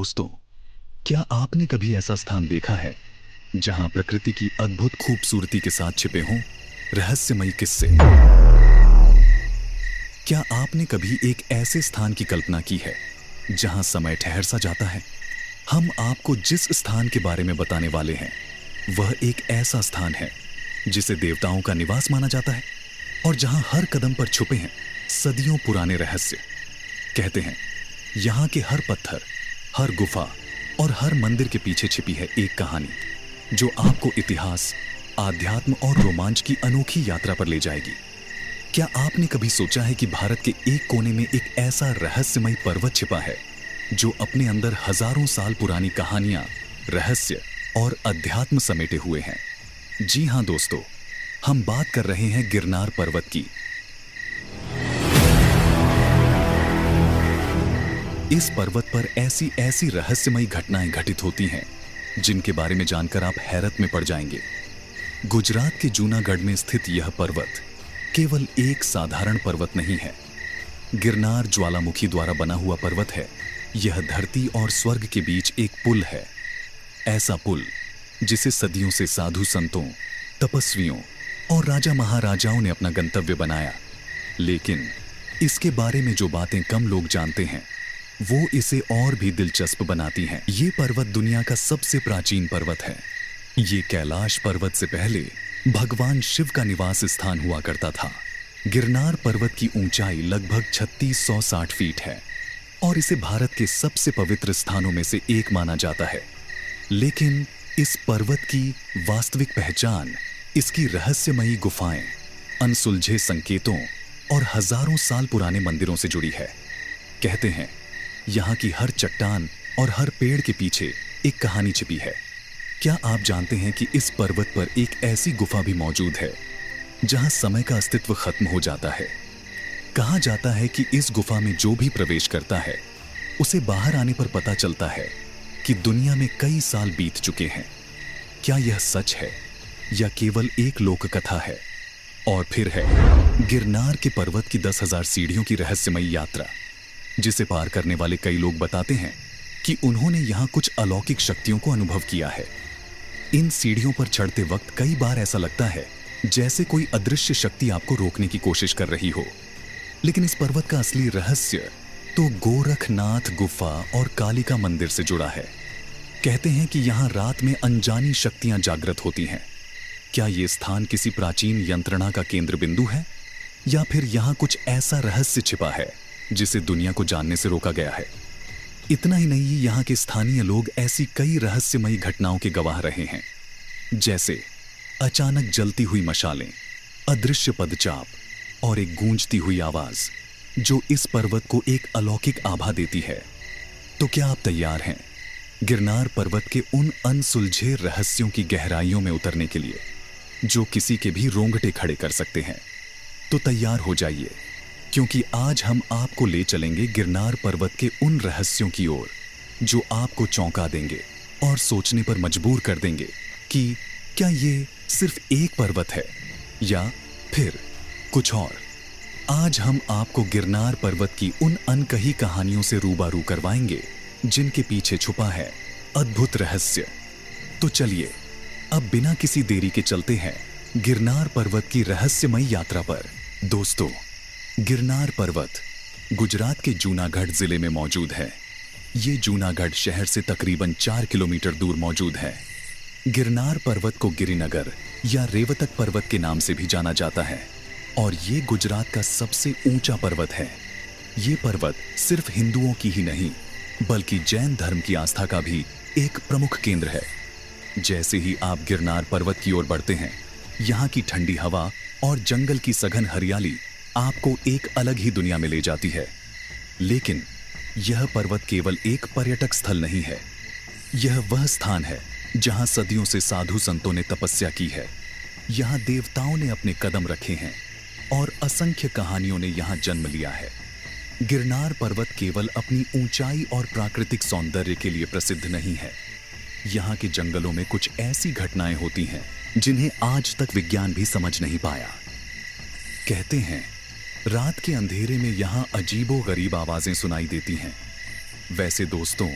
दोस्तों, क्या आपने कभी ऐसा स्थान देखा है जहां प्रकृति की अद्भुत खूबसूरती के साथ छिपे हों रहस्यमयी किस्से? क्या आपने कभी एक ऐसे स्थान की कल्पना की है जहां समय ठहर सा जाता है? हम आपको जिस स्थान के बारे में बताने वाले हैं वह एक ऐसा स्थान है जिसे देवताओं का निवास माना जाता है और जहां हर कदम पर छुपे हैं सदियों पुराने रहस्य। कहते हैं यहाँ के हर पत्थर, हर गुफा और हर मंदिर के पीछे छिपी है एक कहानी जो आपको इतिहास, आध्यात्म और रोमांच की अनोखी यात्रा पर ले जाएगी। क्या आपने कभी सोचा है कि भारत के एक कोने में एक ऐसा रहस्यमयी पर्वत छिपा है जो अपने अंदर हजारों साल पुरानी कहानियां, रहस्य और अध्यात्म समेटे हुए हैं? जी हां दोस्तों, हम बात कर रहे हैं गिरनार पर्वत की। इस पर्वत पर ऐसी ऐसी रहस्यमयी घटनाएं घटित होती हैं जिनके बारे में जानकर आप हैरत में पड़ जाएंगे। गुजरात के जूनागढ़ में स्थित यह पर्वत केवल एक साधारण पर्वत नहीं है। गिरनार ज्वालामुखी द्वारा बना हुआ पर्वत है। यह धरती और स्वर्ग के बीच एक पुल है। ऐसा पुल जिसे सदियों से साधु संतों, तपस्वियों और राजा महाराजाओं ने अपना गंतव्य बनाया। लेकिन इसके बारे में जो बातें कम लोग जानते हैं वो इसे और भी दिलचस्प बनाती हैं। ये पर्वत दुनिया का सबसे प्राचीन पर्वत है। ये कैलाश पर्वत से पहले भगवान शिव का निवास स्थान हुआ करता था। गिरनार पर्वत की ऊंचाई लगभग 3660 फीट है और इसे भारत के सबसे पवित्र स्थानों में से एक माना जाता है। लेकिन इस पर्वत की वास्तविक पहचान इसकी रहस्यमयी गुफाएं, अनसुलझे संकेतों और हजारों साल पुराने मंदिरों से जुड़ी है। कहते हैं यहाँ की हर चट्टान और हर पेड़ के पीछे एक कहानी छिपी है। क्या आप जानते हैं कि इस पर्वत पर एक ऐसी गुफा भी मौजूद है जहां समय का अस्तित्व खत्म हो जाता है? कहा जाता है कि इस गुफा में जो भी प्रवेश करता है उसे बाहर आने पर पता चलता है कि दुनिया में कई साल बीत चुके हैं। क्या यह सच है या केवल एक लोक कथा है? और फिर है गिरनार के पर्वत की 10,000 सीढ़ियों की रहस्यमयी यात्रा, जिसे पार करने वाले कई लोग बताते हैं कि उन्होंने यहां कुछ अलौकिक शक्तियों को अनुभव किया है। इन सीढ़ियों पर चढ़ते वक्त कई बार ऐसा लगता है जैसे कोई अदृश्य शक्ति आपको रोकने की कोशिश कर रही हो। लेकिन इस पर्वत का असली रहस्य तो गोरखनाथ गुफा और कालिका मंदिर से जुड़ा है। कहते हैं कि यहां रात में अनजानी शक्तियां जागृत होती हैं। क्या यह स्थान किसी प्राचीन यंत्रणा का केंद्र बिंदु है या फिर यहां कुछ ऐसा रहस्य छिपा है जिसे दुनिया को जानने से रोका गया है? इतना ही नहीं, यहाँ के स्थानीय लोग ऐसी कई रहस्यमयी घटनाओं के गवाह रहे हैं, जैसे अचानक जलती हुई मशालें, अदृश्य पदचाप और एक गूंजती हुई आवाज जो इस पर्वत को एक अलौकिक आभा देती है। तो क्या आप तैयार हैं गिरनार पर्वत के उन अनसुलझे रहस्यों की गहराइयों में उतरने के लिए जो किसी के भी रोंगटे खड़े कर सकते हैं? तो तैयार हो जाइए, क्योंकि आज हम आपको ले चलेंगे गिरनार पर्वत के उन रहस्यों की ओर जो आपको चौंका देंगे और सोचने पर मजबूर कर देंगे कि क्या ये सिर्फ एक पर्वत है या फिर कुछ और। आज हम आपको गिरनार पर्वत की उन अनकही कहानियों से रूबरू करवाएंगे जिनके पीछे छुपा है अद्भुत रहस्य। तो चलिए अब बिना किसी देरी के चलते हैं गिरनार पर्वत की रहस्यमयी यात्रा पर। दोस्तों, गिरनार पर्वत गुजरात के जूनागढ़ जिले में मौजूद है। ये जूनागढ़ शहर से तकरीबन 4 किलोमीटर दूर मौजूद है। गिरनार पर्वत को गिरिनगर या रेवतक पर्वत के नाम से भी जाना जाता है और ये गुजरात का सबसे ऊंचा पर्वत है। ये पर्वत सिर्फ हिंदुओं की ही नहीं बल्कि जैन धर्म की आस्था का भी एक प्रमुख केंद्र है। जैसे ही आप गिरनार पर्वत की ओर बढ़ते हैं, यहाँ की ठंडी हवा और जंगल की सघन हरियाली आपको एक अलग ही दुनिया में ले जाती है। लेकिन यह पर्वत केवल एक पर्यटक स्थल नहीं है। यह वह स्थान है जहां सदियों से साधु संतों ने तपस्या की है। यहां देवताओं ने अपने कदम रखे हैं और असंख्य कहानियों ने यहां जन्म लिया है। गिरनार पर्वत केवल अपनी ऊंचाई और प्राकृतिक सौंदर्य के लिए प्रसिद्ध नहीं है। यहाँ के जंगलों में कुछ ऐसी घटनाएं होती हैं जिन्हें आज तक विज्ञान भी समझ नहीं पाया। कहते हैं रात के अंधेरे में यहाँ अजीबो गरीब आवाजें सुनाई देती हैं। वैसे दोस्तों,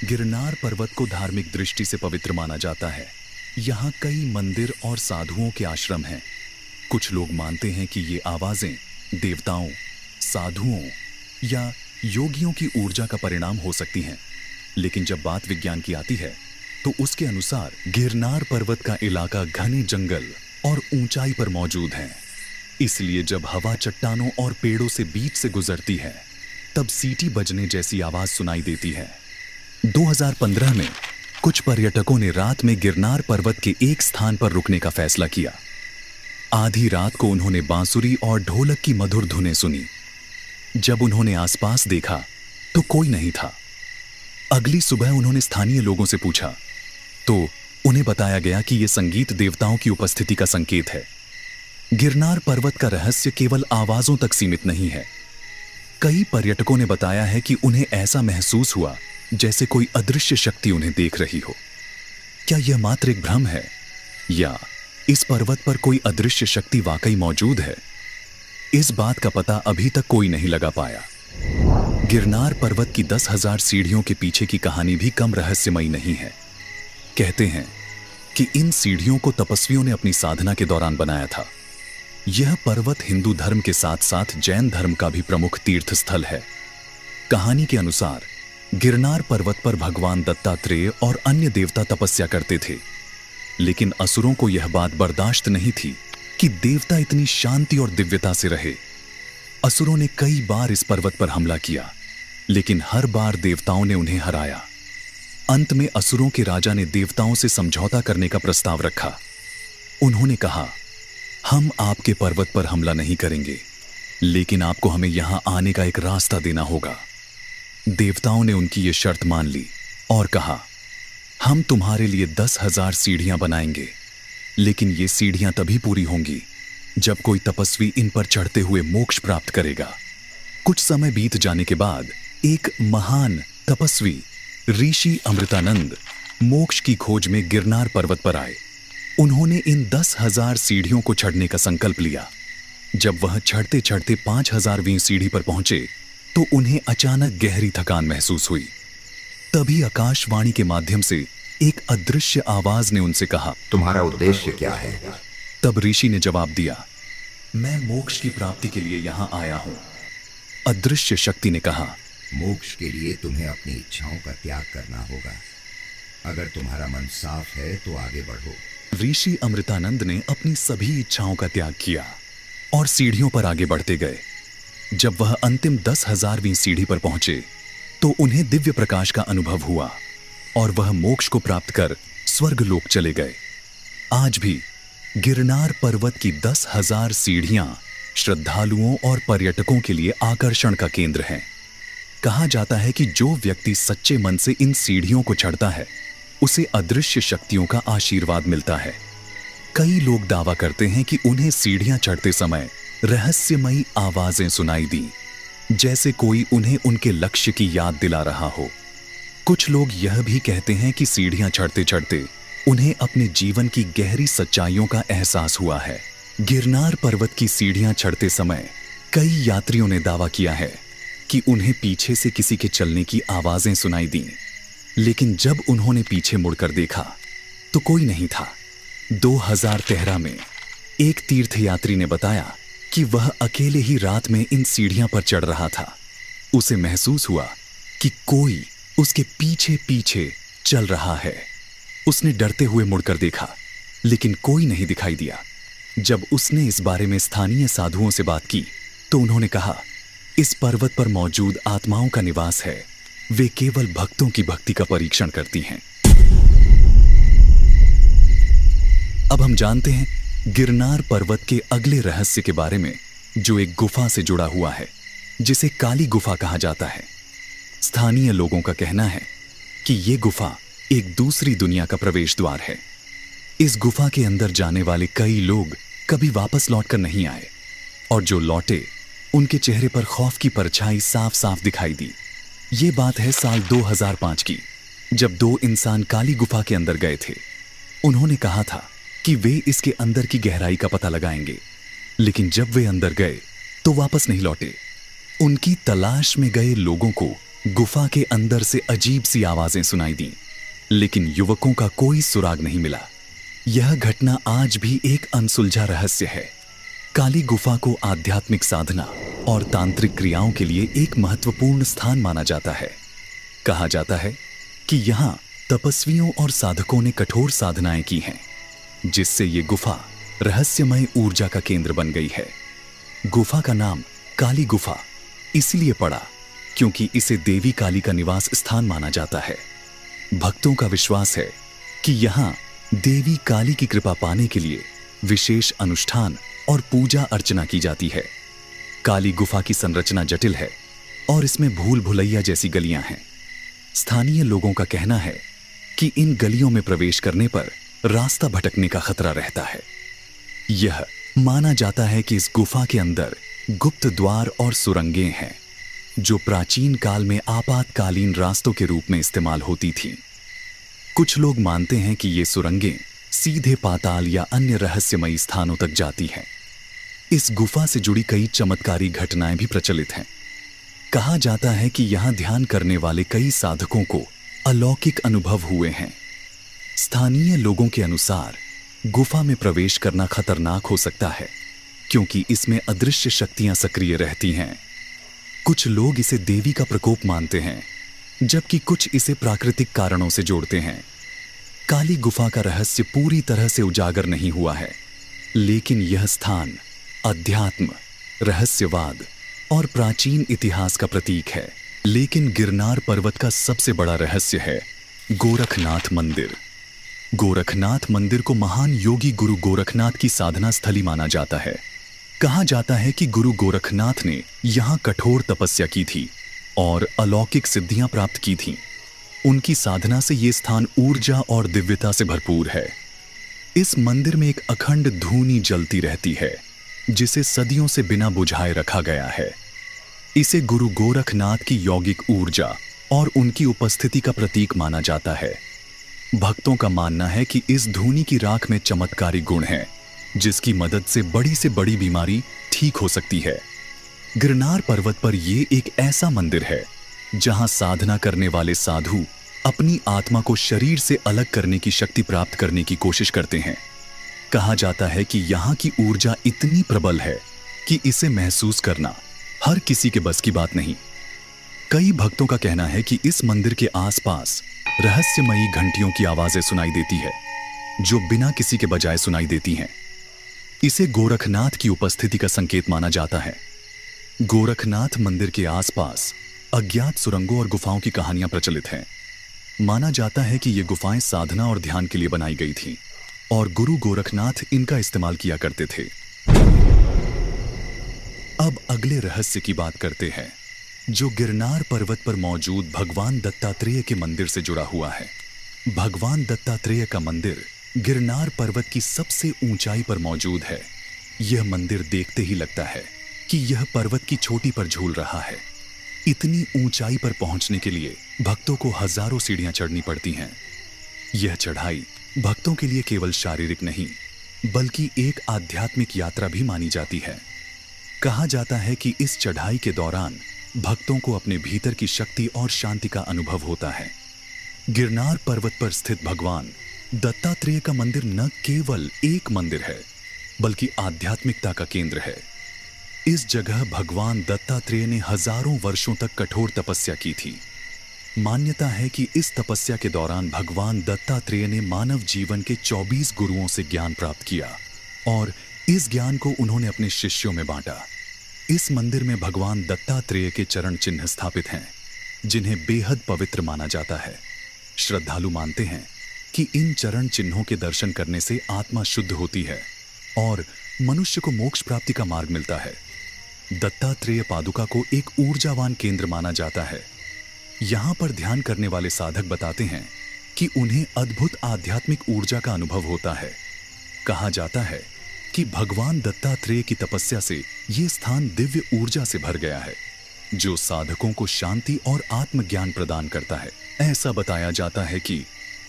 गिरनार पर्वत को धार्मिक दृष्टि से पवित्र माना जाता है। यहाँ कई मंदिर और साधुओं के आश्रम हैं। कुछ लोग मानते हैं कि ये आवाजें देवताओं, साधुओं या योगियों की ऊर्जा का परिणाम हो सकती हैं। लेकिन जब बात विज्ञान की आती है तो उसके अनुसार गिरनार पर्वत का इलाका घने जंगल और ऊंचाई पर मौजूद है। इसलिए जब हवा चट्टानों और पेड़ों से बीच से गुजरती है तब सीटी बजने जैसी आवाज सुनाई देती है। 2015 में कुछ पर्यटकों ने रात में गिरनार पर्वत के एक स्थान पर रुकने का फैसला किया। आधी रात को उन्होंने बांसुरी और ढोलक की मधुर धुनें सुनी। जब उन्होंने आसपास देखा तो कोई नहीं था। अगली सुबह उन्होंने स्थानीय लोगों से पूछा तो उन्हें बताया गया कि यह संगीत देवताओं की उपस्थिति का संकेत है। गिरनार पर्वत का रहस्य केवल आवाजों तक सीमित नहीं है। कई पर्यटकों ने बताया है कि उन्हें ऐसा महसूस हुआ जैसे कोई अदृश्य शक्ति उन्हें देख रही हो। क्या यह मात्र एक भ्रम है या इस पर्वत पर कोई अदृश्य शक्ति वाकई मौजूद है? इस बात का पता अभी तक कोई नहीं लगा पाया। गिरनार पर्वत की 10,000 सीढ़ियों के पीछे की कहानी भी कम रहस्यमयी नहीं है। कहते हैं कि इन सीढ़ियों को तपस्वियों ने अपनी साधना के दौरान बनाया था। यह पर्वत हिंदू धर्म के साथ साथ जैन धर्म का भी प्रमुख तीर्थ स्थल है। कहानी के अनुसार गिरनार पर्वत पर भगवान दत्तात्रेय और अन्य देवता तपस्या करते थे। लेकिन असुरों को यह बात बर्दाश्त नहीं थी कि देवता इतनी शांति और दिव्यता से रहे। असुरों ने कई बार इस पर्वत पर हमला किया, लेकिन हर बार देवताओं ने उन्हें हराया। अंत में असुरों के राजा ने देवताओं से समझौता करने का प्रस्ताव रखा। उन्होंने कहा, हम आपके पर्वत पर हमला नहीं करेंगे, लेकिन आपको हमें यहां आने का एक रास्ता देना होगा। देवताओं ने उनकी यह शर्त मान ली और कहा, हम तुम्हारे लिए 10,000 सीढ़ियां बनाएंगे, लेकिन ये सीढ़ियां तभी पूरी होंगी जब कोई तपस्वी इन पर चढ़ते हुए मोक्ष प्राप्त करेगा। कुछ समय बीत जाने के बाद एक महान तपस्वी ऋषि अमृतानंद मोक्ष की खोज में गिरनार पर्वत पर आए। उन्होंने इन 10,000 सीढ़ियों को चढ़ने का संकल्प लिया। जब वह चढ़ते चढ़ते 5,000वीं सीढ़ी पर पहुंचे तो उन्हें अचानक गहरी थकान महसूस हुई। तभी आकाशवाणी के माध्यम से एक अदृश्य आवाज ने उनसे कहा, तुम्हारा उद्देश्य क्या है? तब ऋषि ने जवाब दिया, मैं मोक्ष की प्राप्ति के लिए यहां आया हूं। अदृश्य शक्ति ने कहा, मोक्ष के लिए तुम्हें अपनी इच्छाओं का त्याग करना होगा। अगर तुम्हारा मन साफ है तो आगे बढ़ो। ऋषि अमृतानंद ने अपनी सभी इच्छाओं का त्याग किया और सीढ़ियों पर आगे बढ़ते गए। जब वह अंतिम 10,000वीं सीढ़ी पर पहुंचे तो उन्हें दिव्य प्रकाश का अनुभव हुआ और वह मोक्ष को प्राप्त कर स्वर्ग लोक चले गए। आज भी गिरनार पर्वत की 10,000 सीढ़ियां श्रद्धालुओं और पर्यटकों के लिए आकर्षण का केंद्र हैं। कहा जाता है कि जो व्यक्ति सच्चे मन से इन सीढ़ियों को चढ़ता है उसे अदृश्य शक्तियों का आशीर्वाद मिलता है। कई लोग दावा करते हैं कि उन्हें सीढ़ियां चढ़ते समय रहस्यमयी आवाजें सुनाई दी, जैसे कोई उन्हें उनके लक्ष्य की याद दिला रहा हो। कुछ लोग यह भी कहते हैं कि सीढ़ियां चढ़ते चढ़ते उन्हें अपने जीवन की गहरी सच्चाइयों का एहसास हुआ है। गिरनार पर्वत की सीढ़ियां चढ़ते समय कई यात्रियों ने दावा किया है कि उन्हें पीछे से किसी के चलने की आवाजें सुनाई दी, लेकिन जब उन्होंने पीछे मुड़कर देखा तो कोई नहीं था। 2013 में एक तीर्थयात्री ने बताया कि वह अकेले ही रात में इन सीढ़ियां पर चढ़ रहा था। उसे महसूस हुआ कि कोई उसके पीछे पीछे चल रहा है। उसने डरते हुए मुड़कर देखा, लेकिन कोई नहीं दिखाई दिया। जब उसने इस बारे में स्थानीय साधुओं से बात की तो उन्होंने कहा, इस पर्वत पर मौजूद आत्माओं का निवास है। वे केवल भक्तों की भक्ति का परीक्षण करती हैं। अब हम जानते हैं गिरनार पर्वत के अगले रहस्य के बारे में, जो एक गुफा से जुड़ा हुआ है, जिसे काली गुफा कहा जाता है। स्थानीय लोगों का कहना है कि यह गुफा एक दूसरी दुनिया का प्रवेश द्वार है। इस गुफा के अंदर जाने वाले कई लोग कभी वापस लौटकर नहीं आए, और जो लौटे उनके चेहरे पर खौफ की परछाई साफ साफ दिखाई दी। ये बात है साल 2005 की, जब 2 इंसान काली गुफा के अंदर गए थे। उन्होंने कहा था कि वे इसके अंदर की गहराई का पता लगाएंगे, लेकिन जब वे अंदर गए तो वापस नहीं लौटे। उनकी तलाश में गए लोगों को गुफा के अंदर से अजीब सी आवाजें सुनाई दी, लेकिन युवकों का कोई सुराग नहीं मिला। यह घटना आज भी एक अनसुलझा रहस्य है। काली गुफा को आध्यात्मिक साधना और तांत्रिक क्रियाओं के लिए एक महत्वपूर्ण स्थान माना जाता है। कहा जाता है कि यहाँ तपस्वियों और साधकों ने कठोर साधनाएं की हैं, जिससे ये गुफा रहस्यमय ऊर्जा का केंद्र बन गई है। गुफा का नाम काली गुफा इसलिए पड़ा क्योंकि इसे देवी काली का निवास स्थान माना जाता है। भक्तों का विश्वास है कि यहाँ देवी काली की कृपा पाने के लिए विशेष अनुष्ठान और पूजा अर्चना की जाती है। काली गुफा की संरचना जटिल है और इसमें भूल भुलैया जैसी गलियां हैं। स्थानीय लोगों का कहना है कि इन गलियों में प्रवेश करने पर रास्ता भटकने का खतरा रहता है। यह माना जाता है कि इस गुफा के अंदर गुप्त द्वार और सुरंगें हैं, जो प्राचीन काल में आपातकालीन रास्तों के रूप में इस्तेमाल होती थीं। कुछ लोग मानते हैं कि ये सुरंगें सीधे पाताल या अन्य रहस्यमयी स्थानों तक जाती हैं। इस गुफा से जुड़ी कई चमत्कारी घटनाएं भी प्रचलित हैं। कहा जाता है कि यहां ध्यान करने वाले कई साधकों को अलौकिक अनुभव हुए हैं। स्थानीय लोगों के अनुसार गुफा में प्रवेश करना खतरनाक हो सकता है क्योंकि इसमें अदृश्य शक्तियां सक्रिय रहती हैं। कुछ लोग इसे देवी का प्रकोप मानते हैं, जबकि कुछ इसे प्राकृतिक कारणों से जोड़ते हैं। काली गुफा का रहस्य पूरी तरह से उजागर नहीं हुआ है, लेकिन यह स्थान अध्यात्म, रहस्यवाद और प्राचीन इतिहास का प्रतीक है। लेकिन गिरनार पर्वत का सबसे बड़ा रहस्य है गोरखनाथ मंदिर। गोरखनाथ मंदिर को महान योगी गुरु गोरखनाथ की साधना स्थली माना जाता है। कहा जाता है कि गुरु गोरखनाथ ने यहाँ कठोर तपस्या की थी और अलौकिक सिद्धियां प्राप्त की थीं। उनकी साधना से ये स्थान ऊर्जा और दिव्यता से भरपूर है। इस मंदिर में एक अखंड धूनी जलती रहती है, जिसे सदियों से बिना बुझाए रखा गया है। इसे गुरु गोरखनाथ की यौगिक ऊर्जा और उनकी उपस्थिति का प्रतीक माना जाता है। भक्तों का मानना है कि इस धूनी की राख में चमत्कारी गुण हैं, जिसकी मदद से बड़ी बीमारी ठीक हो सकती है। गिरनार पर्वत पर यह एक ऐसा मंदिर है जहां साधना करने वाले साधु अपनी आत्मा को शरीर से अलग करने की शक्ति प्राप्त करने की कोशिश करते हैं। कहा जाता है कि यहाँ की ऊर्जा इतनी प्रबल है कि इसे महसूस करना हर किसी के बस की बात नहीं। कई भक्तों का कहना है कि इस मंदिर के आसपास रहस्यमयी घंटियों की आवाजें सुनाई देती है, जो बिना किसी के बजाय सुनाई देती हैं। इसे गोरखनाथ की उपस्थिति का संकेत माना जाता है। गोरखनाथ मंदिर के आसपास अज्ञात सुरंगों और गुफाओं की कहानियां प्रचलित हैं। माना जाता है कि ये गुफाएं साधना और ध्यान के लिए बनाई गई थीं और गुरु गोरखनाथ इनका इस्तेमाल किया करते थे। अब अगले रहस्य की बात करते हैं, जो गिरनार पर्वत पर मौजूद भगवान दत्तात्रेय के मंदिर से जुड़ा हुआ है। भगवान दत्तात्रेय का मंदिर गिरनार पर्वत की सबसे ऊंचाई पर मौजूद है। यह मंदिर देखते ही लगता है कि यह पर्वत की चोटी पर झूल रहा है। इतनी ऊंचाई पर पहुंचने के लिए भक्तों को हजारों सीढ़ियां चढ़नी पड़ती हैं। यह चढ़ाई भक्तों के लिए केवल शारीरिक नहीं, बल्कि एक आध्यात्मिक यात्रा भी मानी जाती है। कहा जाता है कि इस चढ़ाई के दौरान भक्तों को अपने भीतर की शक्ति और शांति का अनुभव होता है। गिरनार पर्वत पर स्थित भगवान दत्तात्रेय का मंदिर न केवल एक मंदिर है, बल्कि आध्यात्मिकता का केंद्र है। इस जगह भगवान दत्तात्रेय ने हजारों वर्षों तक कठोर तपस्या की थी। मान्यता है कि इस तपस्या के दौरान भगवान दत्तात्रेय ने मानव जीवन के 24 गुरुओं से ज्ञान प्राप्त किया और इस ज्ञान को उन्होंने अपने शिष्यों में बांटा। इस मंदिर में भगवान दत्तात्रेय के चरण चिन्ह स्थापित हैं, जिन्हें बेहद पवित्र माना जाता है। श्रद्धालु मानते हैं कि इन चरण चिन्हों के दर्शन करने से आत्मा शुद्ध होती है और मनुष्य को मोक्ष प्राप्ति का मार्ग मिलता है। दत्तात्रेय पादुका को एक ऊर्जावान केंद्र माना जाता है। यहाँ पर ध्यान करने वाले साधक बताते हैं कि उन्हें अद्भुत आध्यात्मिक ऊर्जा का अनुभव होता है। कहा जाता है कि भगवान दत्तात्रेय की तपस्या से ये स्थान दिव्य ऊर्जा से भर गया है, जो साधकों को शांति और आत्मज्ञान प्रदान करता है। ऐसा बताया जाता है कि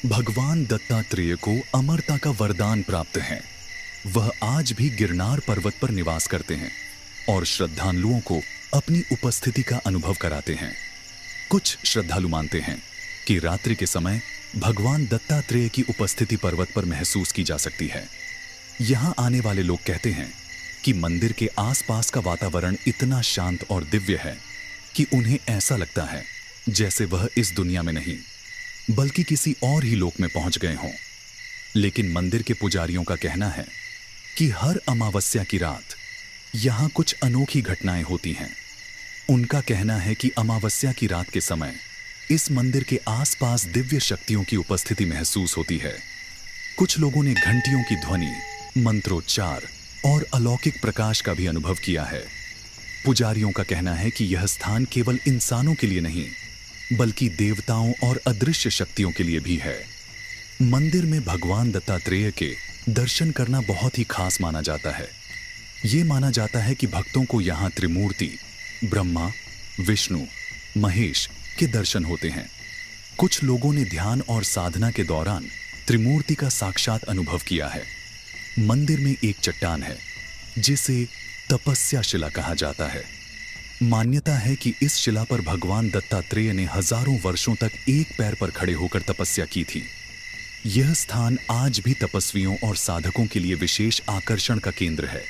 भगवान दत्तात्रेय को अमरता का वरदान प्राप्त है। वह आज भी गिरनार पर्वत पर निवास करते हैं और श्रद्धालुओं को अपनी उपस्थिति का अनुभव कराते हैं। कुछ श्रद्धालु मानते हैं कि रात्रि के समय भगवान दत्तात्रेय की उपस्थिति पर्वत पर महसूस की जा सकती है। यहां आने वाले लोग कहते हैं कि मंदिर के आसपास का वातावरण इतना शांत और दिव्य है कि उन्हें ऐसा लगता है जैसे वह इस दुनिया में नहीं बल्कि किसी और ही लोक में पहुंच गए हों। लेकिन मंदिर के पुजारियों का कहना है कि हर अमावस्या की रात यहां कुछ अनोखी घटनाएं होती हैं। उनका कहना है कि अमावस्या की रात के समय इस मंदिर के आसपास दिव्य शक्तियों की उपस्थिति महसूस होती है। कुछ लोगों ने घंटियों की ध्वनि, मंत्रोच्चार और अलौकिक प्रकाश का भी अनुभव किया है। पुजारियों का कहना है कि यह स्थान केवल इंसानों के लिए नहीं बल्कि देवताओं और अदृश्य शक्तियों के लिए भी है। मंदिर में भगवान दत्तात्रेय के दर्शन करना बहुत ही खास माना जाता है। ये माना जाता है कि भक्तों को यहाँ त्रिमूर्ति ब्रह्मा, विष्णु, महेश के दर्शन होते हैं। कुछ लोगों ने ध्यान और साधना के दौरान त्रिमूर्ति का साक्षात अनुभव किया है। मंदिर में एक चट्टान है जिसे तपस्या शिला कहा जाता है। मान्यता है कि इस शिला पर भगवान दत्तात्रेय ने हजारों वर्षों तक एक पैर पर खड़े होकर तपस्या की थी। यह स्थान आज भी तपस्वियों और साधकों के लिए विशेष आकर्षण का केंद्र है।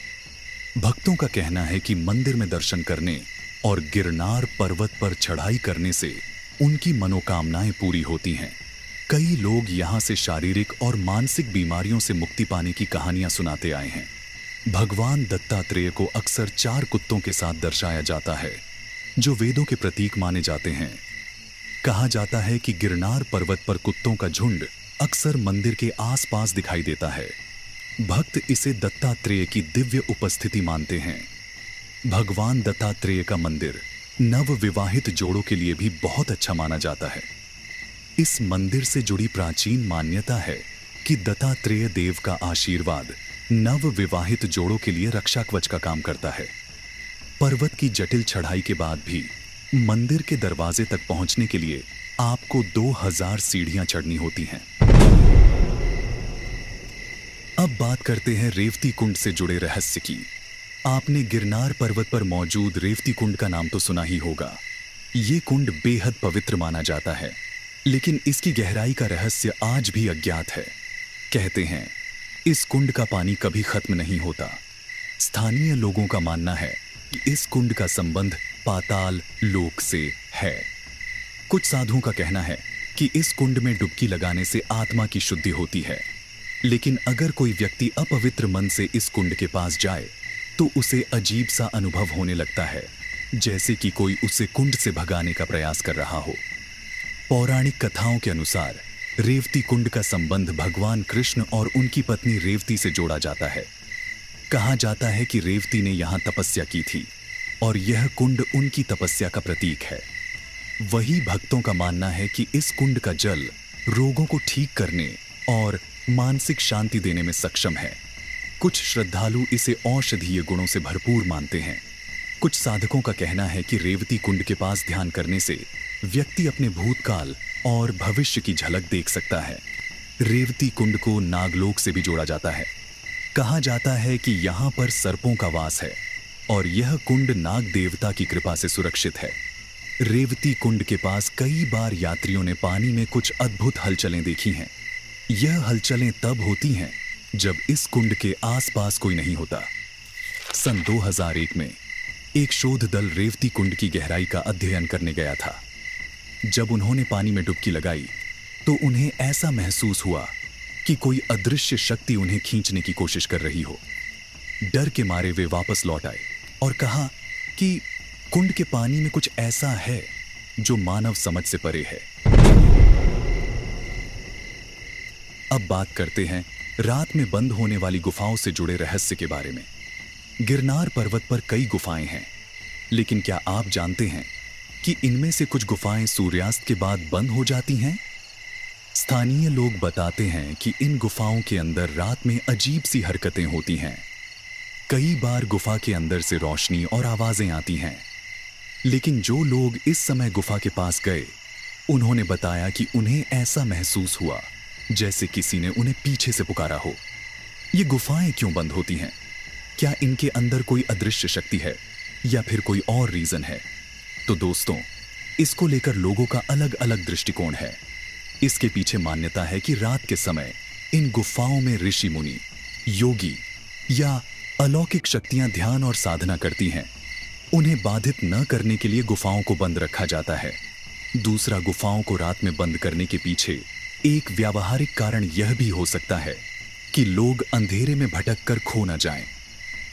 भक्तों का कहना है कि मंदिर में दर्शन करने और गिरनार पर्वत पर चढ़ाई करने से उनकी मनोकामनाएं पूरी होती हैं। कई लोग यहाँ से शारीरिक और मानसिक बीमारियों से मुक्ति पाने की कहानियां सुनाते आए हैं। भगवान दत्तात्रेय को अक्सर 4 कुत्तों के साथ दर्शाया जाता है जो वेदों के प्रतीक माने जाते हैं। कहा जाता है कि गिरनार पर्वत पर कुत्तों का झुंड अक्सर मंदिर के आसपास दिखाई देता है। भक्त इसे दत्तात्रेय की दिव्य उपस्थिति मानते हैं। भगवान दत्तात्रेय का मंदिर नव विवाहित जोड़ों के लिए भी बहुत अच्छा माना जाता है। इस मंदिर से जुड़ी प्राचीन मान्यता है कि दत्तात्रेय देव का आशीर्वाद नव विवाहित जोड़ों के लिए रक्षा कवच का काम करता है। पर्वत की जटिल चढ़ाई के बाद भी मंदिर के दरवाजे तक पहुंचने के लिए आपको 2000 सीढ़ियां चढ़नी होती हैं। अब बात करते हैं रेवती कुंड से जुड़े रहस्य की। आपने गिरनार पर्वत पर मौजूद रेवती कुंड का नाम तो सुना ही होगा। ये कुंड बेहद पवित्र माना जाता है, लेकिन इसकी गहराई का रहस्य आज भी अज्ञात है। कहते हैं इस कुंड का पानी कभी खत्म नहीं होता। स्थानीय लोगों का मानना है कि इस कुंड का संबंध पाताल लोक से है। कुछ साधुओं का कहना है कि इस कुंड में डुबकी लगाने से आत्मा की शुद्धि होती है, लेकिन अगर कोई व्यक्ति अपवित्र मन से इस कुंड के पास जाए तो उसे अजीब सा अनुभव होने लगता है, जैसे कि कोई उसे कुंड से भगाने का प्रयास कर रहा हो। पौराणिक कथाओं के अनुसार रेवती कुंड का संबंध भगवान कृष्ण और उनकी पत्नी रेवती से जोड़ा जाता है। कहा जाता है कि रेवती ने यहाँ तपस्या की थी और यह कुंड उनकी तपस्या का प्रतीक है। वही भक्तों का मानना है कि इस कुंड का जल रोगों को ठीक करने और मानसिक शांति देने में सक्षम है। कुछ श्रद्धालु इसे औषधीय गुणों से भरपूर मानते हैं। कुछ साधकों का कहना है कि रेवती कुंड के पास ध्यान करने से व्यक्ति अपने भूतकाल और भविष्य की झलक देख सकता है। रेवती कुंड को नागलोक से भी जोड़ा जाता है। कहा जाता है कि यहाँ पर सर्पों का वास है और यह कुंड नाग देवता की कृपा से सुरक्षित है। रेवती कुंड के पास कई बार यात्रियों ने पानी में कुछ अद्भुत हलचलें देखी हैं। यह हलचलें तब होती हैं जब इस कुंड के आसपास कोई नहीं होता। सन 2001 में एक शोध दल रेवती कुंड की गहराई का अध्ययन करने गया था। जब उन्होंने पानी में डुबकी लगाई तो उन्हें ऐसा महसूस हुआ कि कोई अदृश्य शक्ति उन्हें खींचने की कोशिश कर रही हो। डर के मारे वे वापस लौट आए और कहा कि कुंड के पानी में कुछ ऐसा है जो मानव समझ से परे है। अब बात करते हैं रात में बंद होने वाली गुफाओं से जुड़े रहस्य के बारे में। गिरनार पर्वत पर कई गुफाएं हैं, लेकिन क्या आप जानते हैं कि इनमें से कुछ गुफाएं सूर्यास्त के बाद बंद हो जाती हैं? स्थानीय लोग बताते हैं कि इन गुफाओं के अंदर रात में अजीब सी हरकतें होती हैं। कई बार गुफा के अंदर से रोशनी और आवाजें आती हैं, लेकिन जो लोग इस समय गुफा के पास गए उन्होंने बताया कि उन्हें ऐसा महसूस हुआ जैसे किसी ने उन्हें पीछे से पुकारा हो। ये गुफाएं क्यों बंद होती हैं? क्या इनके अंदर कोई अदृश्य शक्ति है या फिर कोई और रीजन है? तो दोस्तों, इसको लेकर लोगों का अलग अलग दृष्टिकोण है। इसके पीछे मान्यता है कि रात के समय इन गुफाओं में ऋषि मुनि, योगी या अलौकिक शक्तियां ध्यान और साधना करती हैं। उन्हें बाधित न करने के लिए गुफाओं को बंद रखा जाता है। दूसरा, गुफाओं को रात में बंद करने के पीछे एक व्यावहारिक कारण यह भी हो सकता है कि लोग अंधेरे में भटक कर खो न जाएं।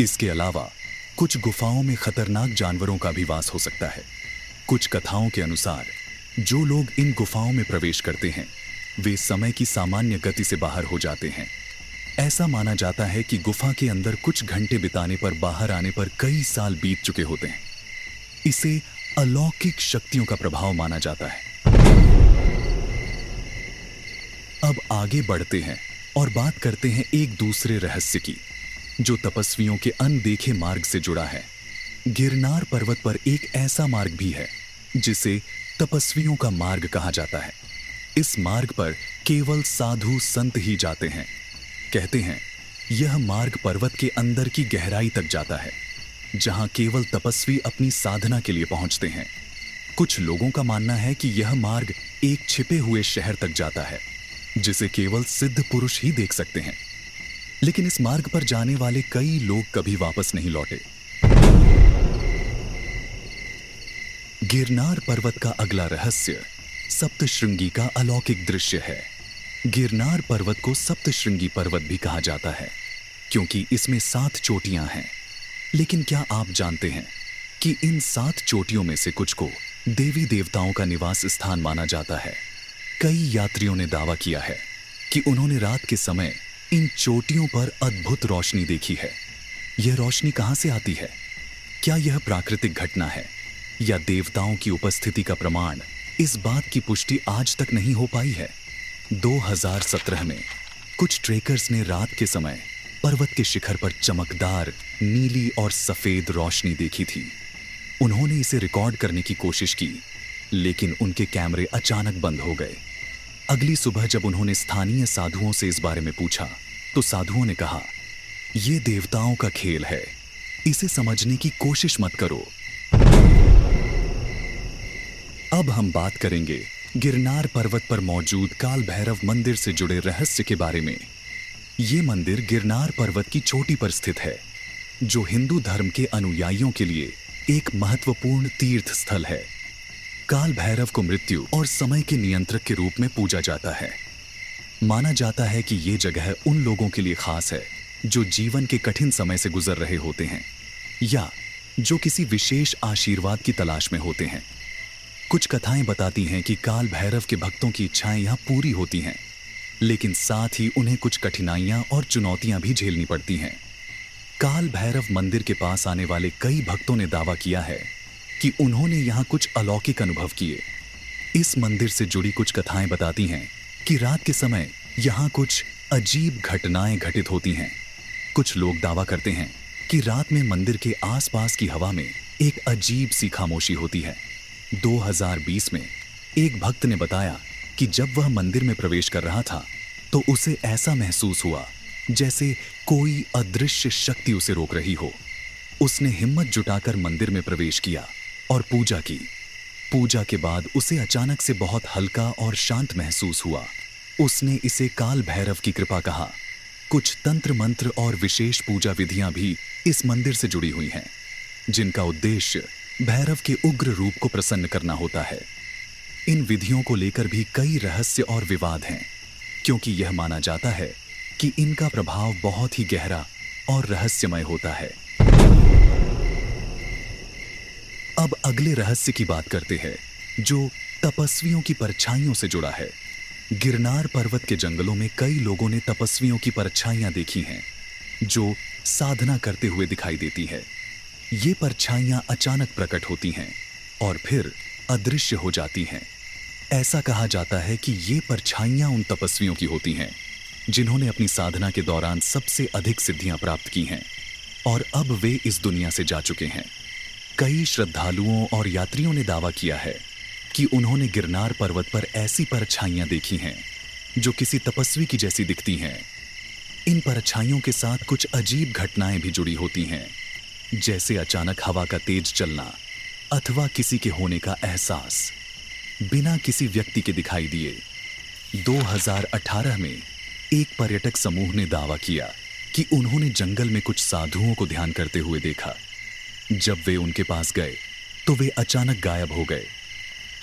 इसके अलावा कुछ गुफाओं में खतरनाक जानवरों का भी वास हो सकता है। कुछ कथाओं के अनुसार जो लोग इन गुफाओं में प्रवेश करते हैं वे समय की सामान्य गति से बाहर हो जाते हैं। ऐसा माना जाता है कि गुफा के अंदर कुछ घंटे बिताने पर बाहर आने पर कई साल बीत चुके होते हैं। इसे अलौकिक शक्तियों का प्रभाव माना जाता है। अब आगे बढ़ते हैं और बात करते हैं एक दूसरे रहस्य की, जो तपस्वियों के अनदेखे मार्ग से जुड़ा है। गिरनार पर्वत पर एक ऐसा मार्ग भी है जिसे तपस्वियों का मार्ग कहा जाता है। इस मार्ग पर केवल साधु संत ही जाते हैं। कहते हैं यह मार्ग पर्वत के अंदर की गहराई तक जाता है, जहां केवल तपस्वी अपनी साधना के लिए पहुंचते हैं। कुछ लोगों का मानना है कि यह मार्ग एक छिपे हुए शहर तक जाता है, जिसे केवल सिद्ध पुरुष ही देख सकते हैं। लेकिन इस मार्ग पर जाने वाले कई लोग कभी वापस नहीं लौटे। गिरनार पर्वत का अगला रहस्य सप्तशृंगी का अलौकिक दृश्य है। गिरनार पर्वत को सप्तशृंगी पर्वत भी कहा जाता है क्योंकि इसमें 7 चोटियां हैं। लेकिन क्या आप जानते हैं कि इन 7 चोटियों में से कुछ को देवी देवताओं का निवास स्थान माना जाता है। कई यात्रियों ने दावा किया है कि उन्होंने रात के समय इन चोटियों पर अद्भुत रोशनी देखी है। यह रोशनी कहां से आती है? क्या यह प्राकृतिक घटना है या देवताओं की उपस्थिति का प्रमाण? इस बात की पुष्टि आज तक नहीं हो पाई है। 2017 में कुछ ट्रेकर्स ने रात के समय पर्वत के शिखर पर चमकदार नीली और सफेद रोशनी देखी थी। उन्होंने इसे रिकॉर्ड करने की कोशिश की, लेकिन उनके कैमरे अचानक बंद हो गए। अगली सुबह जब उन्होंने स्थानीय साधुओं से इस बारे में पूछा तो साधुओं ने कहा, यह देवताओं का खेल है, इसे समझने की कोशिश मत करो। अब हम बात करेंगे गिरनार पर्वत पर मौजूद काल भैरव मंदिर से जुड़े रहस्य के बारे में। ये मंदिर गिरनार पर्वत की चोटी पर स्थित है, जो हिंदू धर्म के अनुयायियों के लिए एक महत्वपूर्ण तीर्थ स्थल है। काल भैरव को मृत्यु और समय के नियंत्रक के रूप में पूजा जाता है। माना जाता है कि ये जगह उन लोगों के लिए खास है जो जीवन के कठिन समय से गुजर रहे होते हैं या जो किसी विशेष आशीर्वाद की तलाश में होते हैं। कुछ कथाएं बताती हैं कि काल भैरव के भक्तों की इच्छाएं यहाँ पूरी होती हैं, लेकिन साथ ही उन्हें कुछ कठिनाइयां और चुनौतियां भी झेलनी पड़ती हैं। काल भैरव मंदिर के पास आने वाले कई भक्तों ने दावा किया है कि उन्होंने यहाँ कुछ अलौकिक अनुभव किए। इस मंदिर से जुड़ी कुछ कथाएं बताती हैं कि रात के समय यहाँ कुछ अजीब घटनाएं घटित होती हैं। कुछ लोग दावा करते हैं कि रात में मंदिर के आसपास की हवा में एक अजीब सी खामोशी होती है। 2020 में एक भक्त ने बताया कि जब वह मंदिर में प्रवेश कर रहा था तो उसे ऐसा महसूस हुआ जैसे कोई अदृश्य शक्ति उसे रोक रही हो। उसने हिम्मत जुटाकर मंदिर में प्रवेश किया और पूजा की। पूजा के बाद उसे अचानक से बहुत हल्का और शांत महसूस हुआ। उसने इसे काल भैरव की कृपा कहा। कुछ तंत्र मंत्र और विशेष पूजा विधियां भी इस मंदिर से जुड़ी हुई हैं, जिनका उद्देश्य भैरव के उग्र रूप को प्रसन्न करना होता है। इन विधियों को लेकर भी कई रहस्य और विवाद हैं, क्योंकि यह माना जाता है कि इनका प्रभाव बहुत ही गहरा और रहस्यमय होता है। अब अगले रहस्य की बात करते हैं, जो तपस्वियों की परछाइयों से जुड़ा है। गिरनार पर्वत के जंगलों में कई लोगों ने तपस्वियों की परछाइयां देखी हैं, जो साधना करते हुए दिखाई देती है। ये परछाइयां अचानक प्रकट होती हैं और फिर अदृश्य हो जाती हैं। ऐसा कहा जाता है कि ये परछाइयां उन तपस्वियों की होती हैं जिन्होंने अपनी साधना के दौरान सबसे अधिक सिद्धियां प्राप्त की हैं और अब वे इस दुनिया से जा चुके हैं। कई श्रद्धालुओं और यात्रियों ने दावा किया है कि उन्होंने गिरनार पर्वत पर ऐसी परछाइयां देखी हैं जो किसी तपस्वी की जैसी दिखती हैं। इन परछाइयों के साथ कुछ अजीब घटनाएं भी जुड़ी होती हैं, जैसे अचानक हवा का तेज चलना, अथवा किसी के होने का एहसास बिना किसी व्यक्ति के दिखाई दिए। 2018 में एक पर्यटक समूह ने दावा किया कि उन्होंने जंगल में कुछ साधुओं को ध्यान करते हुए देखा। जब वे उनके पास गए तो वे अचानक गायब हो गए।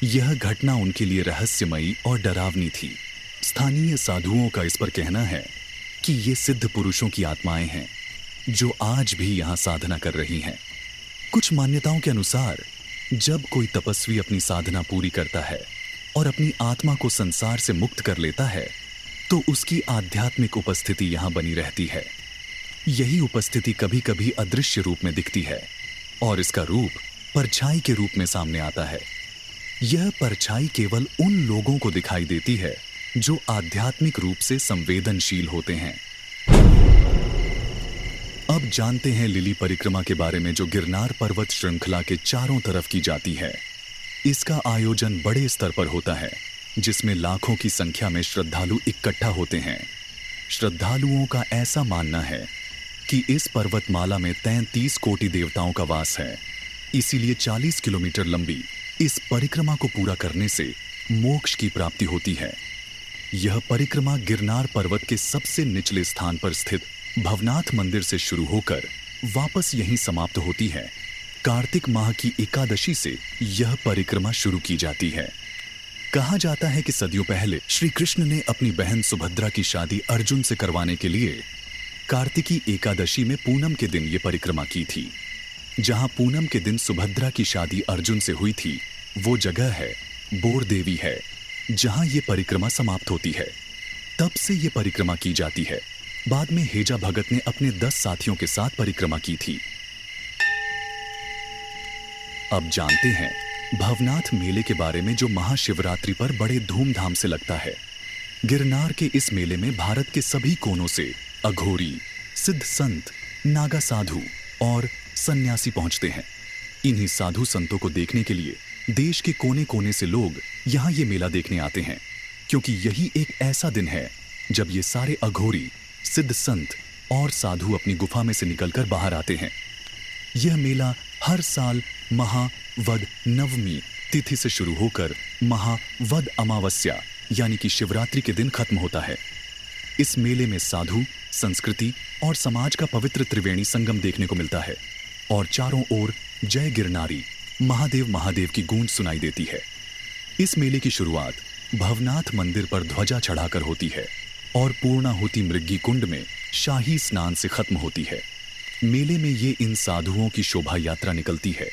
यह घटना उनके लिए रहस्यमयी और डरावनी थी। स्थानीय साधुओं का इस पर कहना है कि ये सिद्ध पुरुषों की आत्माएं हैं जो आज भी यहाँ साधना कर रही हैं। कुछ मान्यताओं के अनुसार जब कोई तपस्वी अपनी साधना पूरी करता है और अपनी आत्मा को संसार से मुक्त कर लेता है तो उसकी आध्यात्मिक उपस्थिति यहाँ बनी रहती है। यही उपस्थिति कभी कभी अदृश्य रूप में दिखती है और इसका रूप परछाई के रूप में सामने आता है। यह परछाई केवल उन लोगों को दिखाई देती है जो आध्यात्मिक रूप से संवेदनशील होते हैं। अब जानते हैं लिली परिक्रमा के बारे में, जो गिरनार पर्वत श्रृंखला के चारों तरफ की जाती है। इसका आयोजन बड़े स्तर पर होता है जिसमें लाखों की संख्या में श्रद्धालु इकट्ठा होते हैं। श्रद्धालुओं का ऐसा मानना है कि इस पर्वतमाला में 33 कोटि देवताओं का वास है। इसीलिए 40 किलोमीटर लंबी इस परिक्रमा को पूरा करने से मोक्ष की प्राप्ति होती है। यह परिक्रमा गिरनार पर्वत के सबसे निचले स्थान पर स्थित भवनाथ मंदिर से शुरू होकर वापस यहीं समाप्त होती है। कार्तिक माह की एकादशी से यह परिक्रमा शुरू की जाती है। कहा जाता है कि सदियों पहले श्री कृष्ण ने अपनी बहन सुभद्रा की शादी अर्जुन से करवाने के लिए कार्तिकी एकादशी में पूनम के दिन ये परिक्रमा की थी। जहां पूनम के दिन सुभद्रा की शादी अर्जुन से हुई थी, वो जगह है बोर देवी है, जहां ये परिक्रमा समाप्त होती है। तब से ये परिक्रमा की जाती है। बाद में हेजा भगत ने अपने 10 साथियों के साथ परिक्रमा की थी। अब जानते हैं भवनाथ मेले के बारे में, जो महाशिवरात्रि पर बड़े धूमधाम से लगता है। गिरनार के इस मेले में भारत के सभी कोनों से अघोरी, सिद्ध संत, नागा साधु और सन्यासी पहुंचते हैं। इन्हीं साधु संतों को देखने के लिए देश के कोने कोने से लोग यहाँ ये मेला देखने आते हैं, क्योंकि यही एक ऐसा दिन है जब ये सारे अघोरी, सिद्ध संत और साधु अपनी गुफा में से निकलकर बाहर आते हैं। यह मेला हर साल महावद नवमी तिथि से शुरू होकर महावद अमावस्या यानी कि शिवरात्रि के दिन खत्म होता है। इस मेले में साधु, संस्कृति और समाज का पवित्र त्रिवेणी संगम देखने को मिलता है और चारों ओर जय गिरनारी, महादेव महादेव की गूंज सुनाई देती है। इस मेले की शुरुआत भवनाथ मंदिर पर ध्वजा चढ़ाकर होती है और पूर्णाहुति मृगी कुंड में शाही स्नान से खत्म होती है। मेले में ये इन साधुओं की शोभा यात्रा निकलती है,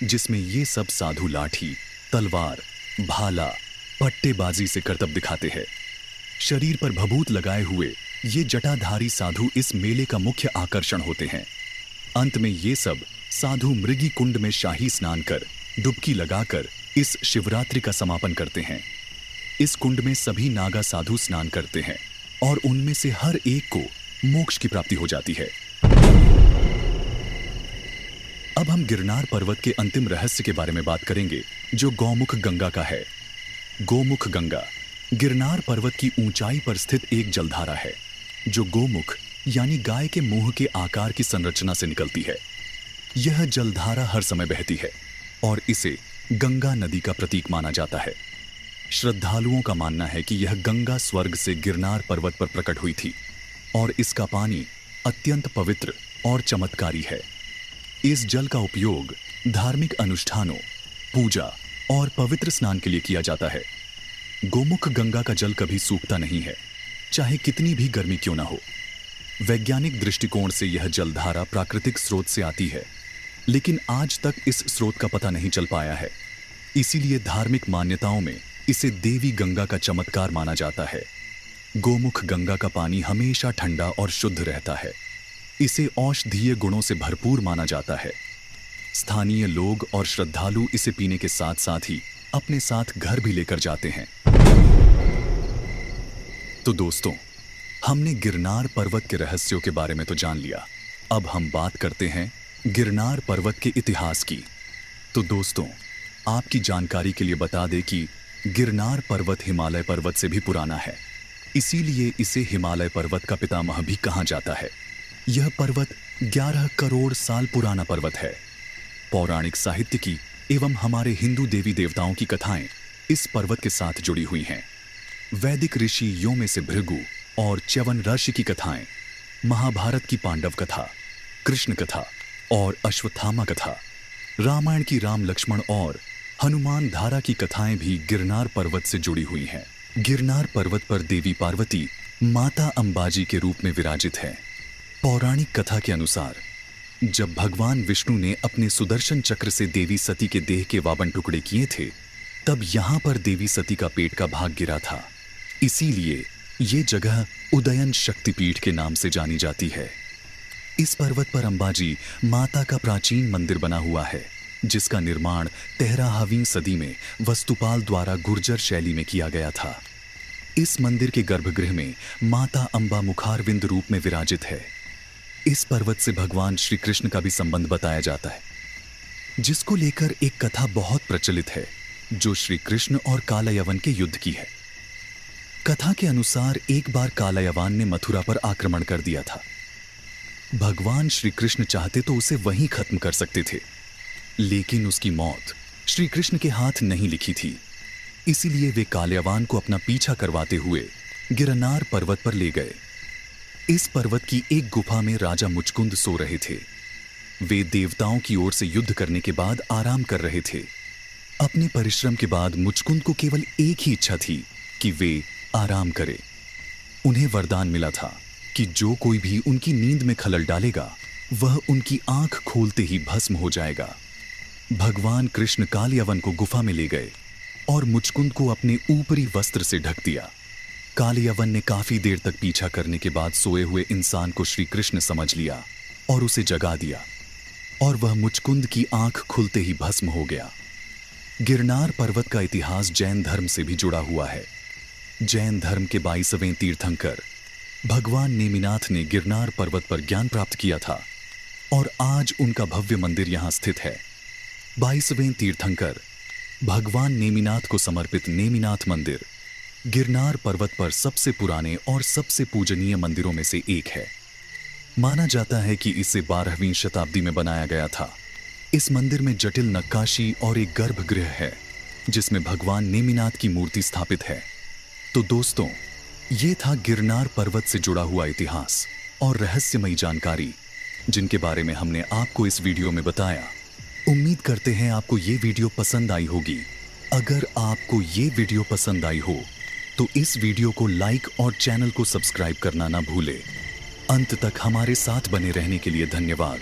जिसमें ये सब साधु लाठी, तलवार, भाला, पट्टेबाजी से करतब दिखाते हैं। शरीर पर भभूत लगाए हुए ये जटाधारी साधु इस मेले का मुख्य आकर्षण होते हैं। अंत में ये सब साधु मृगी कुंड में शाही स्नान कर डुबकी लगाकर इस शिवरात्रि का समापन करते हैं। इस कुंड में सभी नागा साधु स्नान करते हैं और उनमें से हर एक को मोक्ष की प्राप्ति हो जाती है। अब हम गिरनार पर्वत के अंतिम रहस्य के बारे में बात करेंगे, जो गौमुख गंगा का है। गोमुख गंगा गिरनार पर्वत की ऊंचाई पर स्थित एक जलधारा है, जो गोमुख यानी गाय के मुंह के आकार की संरचना से निकलती है। यह जलधारा हर समय बहती है और इसे गंगा नदी का प्रतीक माना जाता है। श्रद्धालुओं का मानना है कि यह गंगा स्वर्ग से गिरनार पर्वत पर प्रकट हुई थी और इसका पानी अत्यंत पवित्र और चमत्कारी है। इस जल का उपयोग धार्मिक अनुष्ठानों, पूजा और पवित्र स्नान के लिए किया जाता है। गोमुख गंगा का जल कभी सूखता नहीं है, चाहे कितनी भी गर्मी क्यों ना हो। वैज्ञानिक दृष्टिकोण से यह जलधारा प्राकृतिक स्रोत से आती है, लेकिन आज तक इस स्रोत का पता नहीं चल पाया है। इसीलिए धार्मिक मान्यताओं में इसे देवी गंगा का चमत्कार माना जाता है। गोमुख गंगा का पानी हमेशा ठंडा और शुद्ध रहता है। इसे औषधीय गुणों से भरपूर माना जाता है। स्थानीय लोग और श्रद्धालु इसे पीने के साथ साथ ही अपने साथ घर भी लेकर जाते हैं। तो दोस्तों, हमने गिरनार पर्वत के रहस्यों के बारे में तो जान लिया। अब हम बात करते हैं गिरनार पर्वत के इतिहास की। तो दोस्तों, आपकी जानकारी के लिए बता दें कि गिरनार पर्वत हिमालय पर्वत से भी पुराना है। इसीलिए इसे हिमालय पर्वत का पितामह भी कहा जाता है। यह पर्वत 11 करोड़ साल पुराना पर्वत है। पौराणिक साहित्य की एवं हमारे हिंदू देवी देवताओं की कथाएं इस पर्वत के साथ जुड़ी हुई हैं। वैदिक ऋषियों में से भृगु और च्यवन ऋषि की कथाएं, महाभारत की पांडव कथा, कृष्ण कथा और अश्वत्थामा कथा, रामायण की राम लक्ष्मण और हनुमान धारा की कथाएं भी गिरनार पर्वत से जुड़ी हुई हैं। गिरनार पर्वत पर देवी पार्वती माता अंबाजी के रूप में विराजित है। पौराणिक कथा के अनुसार जब भगवान विष्णु ने अपने सुदर्शन चक्र से देवी सती के देह के 52 टुकड़े किए थे, तब यहां पर देवी सती का पेट का भाग गिरा था। इसीलिए ये जगह उदयन शक्तिपीठ के नाम से जानी जाती है। इस पर्वत पर अंबाजी माता का प्राचीन मंदिर बना हुआ है, जिसका निर्माण 13वीं सदी में वस्तुपाल द्वारा गुर्जर शैली में किया गया था। इस मंदिर के गर्भगृह में माता अंबा मुखारविंद रूप में विराजित है। इस पर्वत से भगवान श्री कृष्ण का भी संबंध बताया जाता है, जिसको लेकर एक कथा बहुत प्रचलित है, जो श्री कृष्ण और कालयवन के युद्ध की है। कथा के अनुसार एक बार कालयवन ने मथुरा पर आक्रमण कर दिया था। भगवान श्री कृष्ण चाहते तो उसे वहीं खत्म कर सकते थे, लेकिन उसकी मौत श्री कृष्ण के हाथ नहीं लिखी थी। इसीलिए वे कालयवन को अपना पीछा करवाते हुए गिरनार पर्वत पर ले गए। इस पर्वत की एक गुफा में राजा मुचकुंद सो रहे थे। वे देवताओं की ओर से युद्ध करने के बाद आराम कर रहे थे। अपने परिश्रम के बाद मुचकुंद को केवल एक ही इच्छा थी कि वे आराम करें। उन्हें वरदान मिला था कि जो कोई भी उनकी नींद में खलल डालेगा, वह उनकी आंख खोलते ही भस्म हो जाएगा। भगवान कृष्ण कालयवन को गुफा में ले गए और मुचकुंद को अपने ऊपरी वस्त्र से ढक दिया। कालयवन ने काफी देर तक पीछा करने के बाद सोए हुए इंसान को श्री कृष्ण समझ लिया और उसे जगा दिया, और वह मुचकुंद की आंख खुलते ही भस्म हो गया। गिरनार पर्वत का इतिहास जैन धर्म से भी जुड़ा हुआ है। जैन धर्म के 22वें तीर्थंकर भगवान नेमिनाथ ने गिरनार पर्वत पर ज्ञान प्राप्त किया था, और आज उनका भव्य मंदिर यहां स्थित है। 22वें तीर्थंकर भगवान नेमिनाथ को समर्पित नेमिनाथ मंदिर गिरनार पर्वत पर सबसे पुराने और सबसे पूजनीय मंदिरों में से एक है। माना जाता है कि इसे 12वीं शताब्दी में बनाया गया था। इस मंदिर में जटिल नक्काशी और एक गर्भगृह है, जिसमें भगवान नेमिनाथ की मूर्ति स्थापित है। तो दोस्तों, ये था गिरनार पर्वत से जुड़ा हुआ इतिहास और रहस्यमयी जानकारी, जिनके बारे में हमने आपको इस वीडियो में बताया। उम्मीद करते हैं आपको ये वीडियो पसंद आई होगी। अगर आपको ये वीडियो पसंद आई हो तो इस वीडियो को लाइक और चैनल को सब्सक्राइब करना ना भूलें। अंत तक हमारे साथ बने रहने के लिए धन्यवाद।